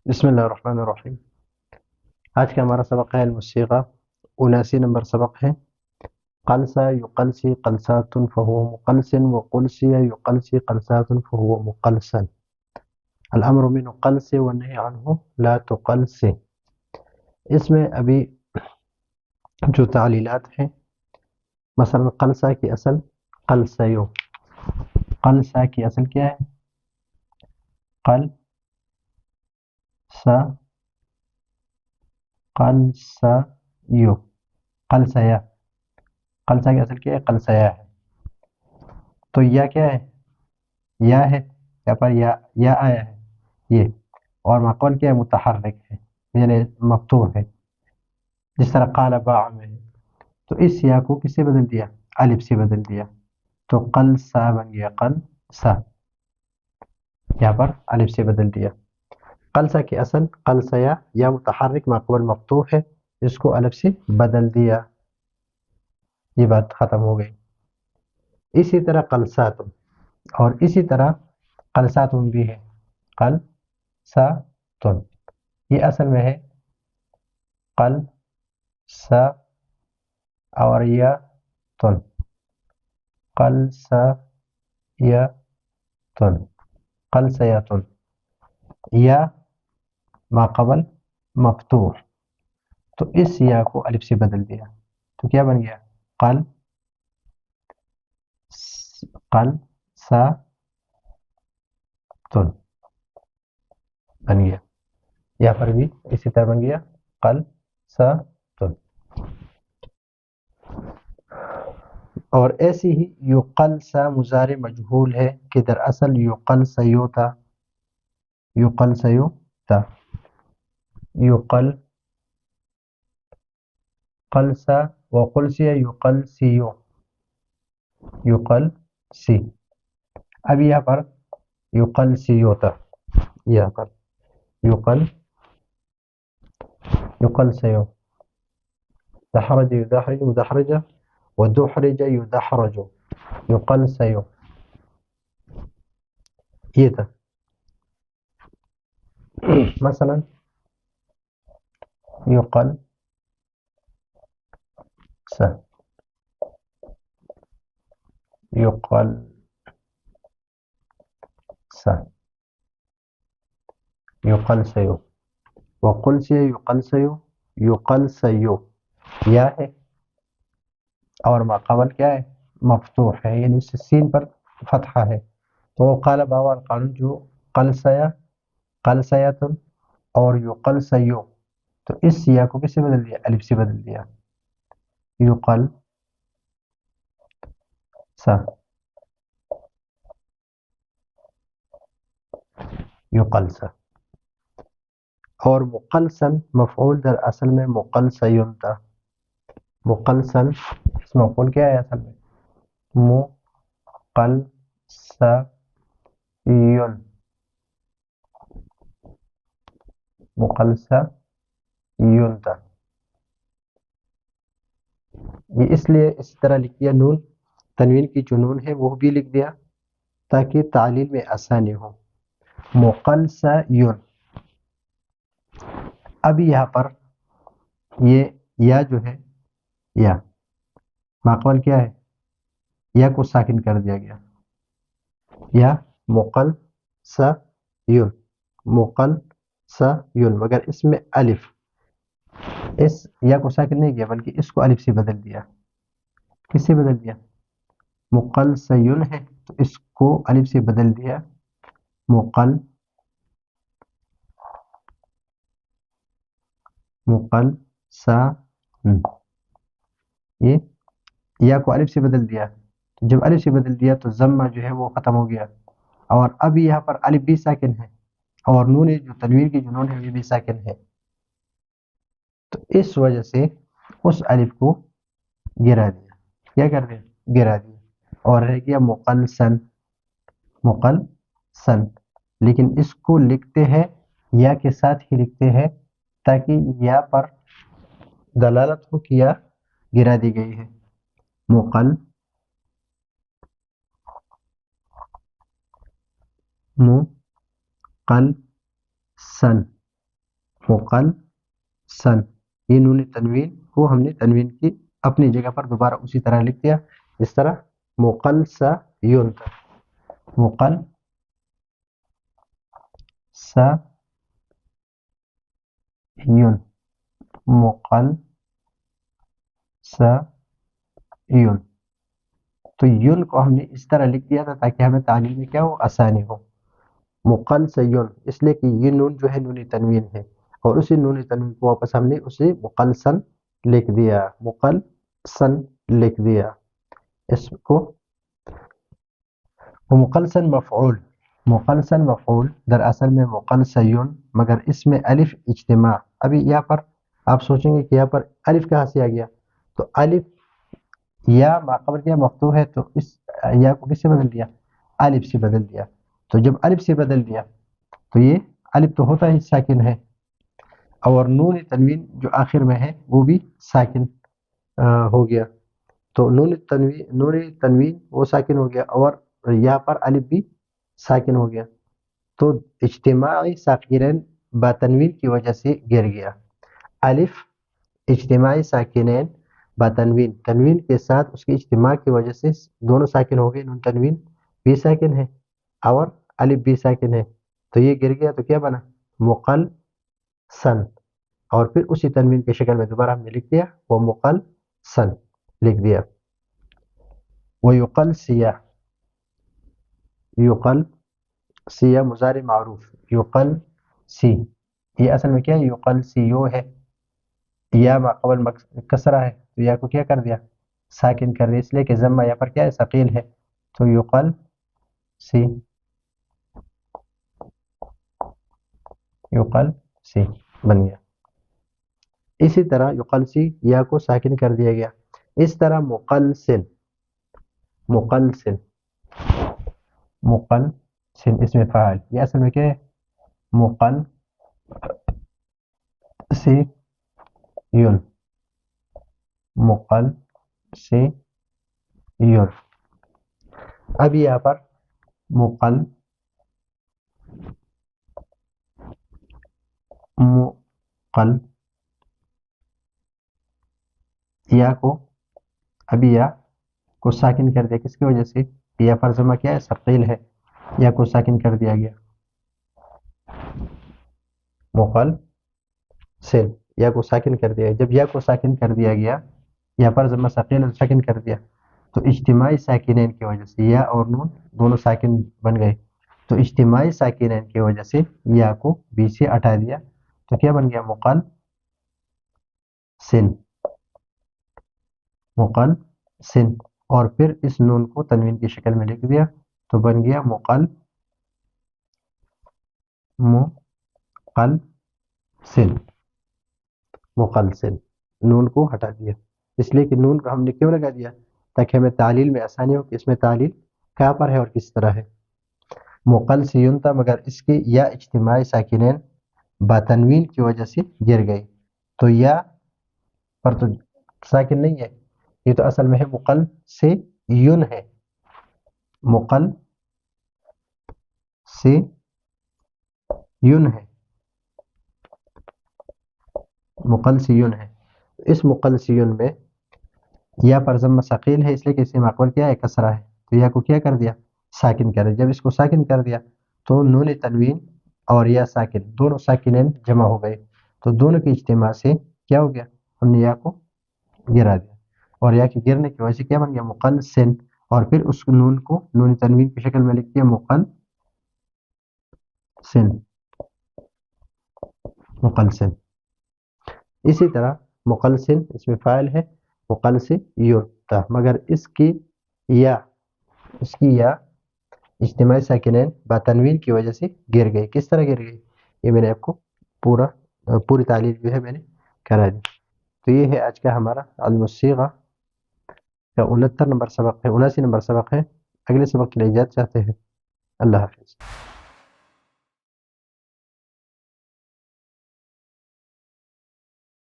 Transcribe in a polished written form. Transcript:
بسم اللہ الرحمن الرحیم۔ آج کا ہمارا سبق ہے الموسیقہ، 79 نمبر سبق ہے۔ قلص یقلسی قلصات فهو مقلص وقلصی یقلسی قلصات فهو مقلصا، الامر من قلص والنهی عنہ لا تقلص۔ اس میں ابھی جو تعلیلات ہیں، مثلا قلصہ کی اصل قلصیو، قلصہ کی اصل کیا ہے؟ قلصہ، قلصیو، قلصیہ، قلصہ کی اصل کیا ہے؟ قلصیہ ہے۔ تو یا کیا ہے؟ یا ہے، یا پر یا آیا ہے یہ، اور مقول کیا ہے؟ متحرک ہے، یعنی مفتوح ہے، جس طرح قال باع میں ہے۔ تو اس یا کو کس سے بدل دیا؟ الف سے بدل دیا، تو قلصا بن گیا قلصا، یہاں پر الف سے بدل دیا۔ قلصا کی اصل قلصیا، یا متحرک مقبول مفتوح ہے، اس کو الف سے بدل دیا، یہ بات ختم ہو گئی۔ اسی طرح قلصات، اور اسی طرح قلصات بھی ہے، قلصات، یہ اصل میں ہے قلصا اور یا تن، قلصا یا تن، قلصیاتن، یا ما قبل مفتوح، تو اس یا کو الف سے بدل دیا، تو کیا بن گیا؟ قلصا تن بن گیا، یہاں پر بھی اسی طرح بن گیا قلصا تن۔ اور ایسی ہی یقلصا مضارع مجہول ہے کہ دراصل یقلصیو تھا، یقلصیو تھا، قلصا وقلصی یقلصیو، یقلصی، اب یہاں پر یقلصیو تھا، یہاں پر یقلصیو، دحرج یدحرج مدحرجہ، ودحرج یدحرج، یقلصیو، یہ تھا۔ مثلا یقلص، یقلص، یقلصیو، وقلصی یقلصیو، یقلصیو، یا ہے اور ما قبل کیا ہے؟ مفتوح ہے، یعنی اس سے سین پر فتحہ ہے، تو وہ قال باوا القانون جو قلصیا، قلصیاتن اور یقلصیو، تو اس یا کو کس سے بدل دیا؟ الف سے بدل دیا، یقلصا، یقلصا۔ اور مقلصن مفعول در اصل میں مقلصیون تھا، مقلصن اس مفعول کیا ہے اصل میں؟ مقلصیون، مقلصیون تھا، یہ اس لیے اس طرح لکھ دیا، نون تنوین کی جو نون ہے وہ بھی لکھ دیا تاکہ تعلیل میں آسانی ہو، مقلصیون۔ اب یہاں پر یہ یا جو ہے، یا ماقبل کیا ہے؟ یا کو ساکن کر دیا گیا، یا مقلصیون، مقلصیون، مگر اس میں الف، اس یا کو ساکن نہیں کیا بلکہ اس کو الف سے بدل دیا۔ کس سے بدل دیا؟ مقلصیون ہے تو اس کو الف سے بدل دیا مقلصن، یہ یا کو الف سے بدل دیا، جب الف سے بدل دیا تو ضمہ جو ہے وہ ختم ہو گیا، اور اب یہاں پر الف بھی ساکن ہے اور نون جو تنویر کی جو نون ہے یہ بھی ساکن ہے، تو اس وجہ سے اس الف کو گرا دیا، کیا کر دیا؟ گرا دیا، اور رہ گیا مقلصن، مقلصن، لیکن اس کو لکھتے ہیں یا کے ساتھ ہی لکھتے ہیں تاکہ یا پر دلالت ہو کہ یا گرا دی گئی ہے، مقلصن، मुक़ल्सन, ये नून तनवीन को हमने तनवीन की अपनी जगह पर दोबारा उसी तरह लिख दिया, इस तरह मुक़ल्सयुन था, मुक़ल्सयुन, मुक़ल्सयुन। तो युन को हमने इस तरह लिख दिया था ताकि हमें तालीम में क्या हो, आसानी हो। मुक़ल्सयुन इसलिए कि ये नून जो है नून तनवीन है, और उसी नून तनवीन को वापस हमने उसे मुक़ल्सन लिख दिया, मुक़ल्सन लिख दिया इसको। मुक़ल्सन मफ़ऊल, मुक़ल्सन मफ़ऊल दरअसल में मुक़ल्सयुन, मगर इसमें अलिफ इज्तिमा। अभी यहाँ पर आप सोचेंगे कि यहाँ पर अलिफ कहाँ से आ गया, तो अलिफ या माक़बल क्या मफ़तूह है, तो इस या को किससे बदल दिया, अलिफ से बदल दिया। तो जब अलिफ से बदल दिया तो ये अलिफ तो होता ही साकिन है, और नून तनवीन जो आखिर में है वो भी साकिन हो गया। तो नून तनवीन वो साकिन हो गया, और यहाँ पर अलिफ भी साकिन हो गया, तो इज्तिमाई साकिनैन बातनवीन की वजह से गिर गया। अलिफ इज्तिमाई साकिनैन बातनवीन, तनवीन के साथ उसके इज्तिमा की वजह से दोनों साकिन हो गए, नून तनवीन भी साकिन है और अलिफ भी साकिन है, तो ये गिर गया, तो क्या बना, मुक़ल्सन, और फिर उसी तनवीन की शक्ल में दोबारा हमने लिख दिया, वो मुक़ल्सन लिख दिया। वो युक़ल्सिया, युक़ल्सिया मुज़ारि मारूफ, युक़ल्सी, ये असल में क्या है, युक़ल्सियो है, या माक़बल कसरा है, तो या को क्या कर दिया, साकिन कर दिया, इसलिए कि ज़म्मा यहाँ पर क्या है, सकील है, तो युक़ल्सी, युक़ल्सी बन गया। इसी तरह युक़ल्सी या को साकिन कर दिया गया। इस तरह मुक़ल्सिन, मुक़ल्सिन, मुक़ल्सिन इसमें फ़ाइल, ये असल में क्या है, मुक़ल्सियुन, मुक़ल्सियुन। अब यहाँ पर मुक़ल या को, अभी या को साकिन कर दिया, किसकी वजह से, या पर ज़मा क्या है, सकील है, या को साकिन कर दिया गया, मुक़ल्सिन, या को साकिन कर दिया। जब या को साकिन कर दिया गया, या पर ज़मा सकील साकिन कर दिया, तो इज्तिमाई साकिनैन की वजह से या और नून दोनों साकिन बन गए, तो इज्तिमाई साकिनैन की वजह से या को बीच से हटा दिया, तो क्या बन गया, मुक़ल्सिन, मुक़ल्सिन, और फिर इस नून को तनवीन की शक्ल में लिख दिया, तो बन गया मुक़ल्सिन, मुक़ल्सिन, नून को हटा दिया, इसलिए कि नून को हमने क्यों लगा दिया, ताकि हमें तालील में आसानी हो कि इसमें तालील कहाँ पर है और किस तरह है। मुक़ल्सियुन था, मगर इसके या इज्तिमाई साकिनैन बातनवीन की वजह से गिर गई, तो या पर तो साकिन नहीं है, ये तो असल में है मुक़ल्सियुन है, मुक़ल्सियुन है, मुक़ल्सियुन है। इस मुक़ल्सियुन में या पर ज़म्मा सकील है, इसलिए कि इसमें माक़बल क्या है, कसरा है, तो या को क्या कर दिया, साकिन कर दिया। जब इसको साकिन कर दिया तो नून तनवीन और या साकिन दोनों साकिनैन जमा हो गए, तो दोनों के इज्तिमा से क्या हो गया, हमने या को गिरा दिया, और या के गिरने की वजह से क्या बन गया, मुक़ल्सिन, और फिर उस नून को नून तनवीन की शक्ल में लिख दिया, मुक़ल्सिन, मुक़ल्सिन। इसी तरह मुक़ल्सिन इसमें फ़ाइल है मुक़ल्सियुन था, मगर इसकी या इज्तिमाई साकिनैन बातनवीन की वजह से गिर गई। किस तरह गिर गई, ये मैंने आपको पूरी तालील जो है मैंने करा दी। तो ये है आज का हमारा अल-मुस्सिगा का 69 नंबर सबक है, 79 नंबर सबक है। अगले सबक के लिए इजाज़त चाहते हैं। अल्लाह हाफ़िज़।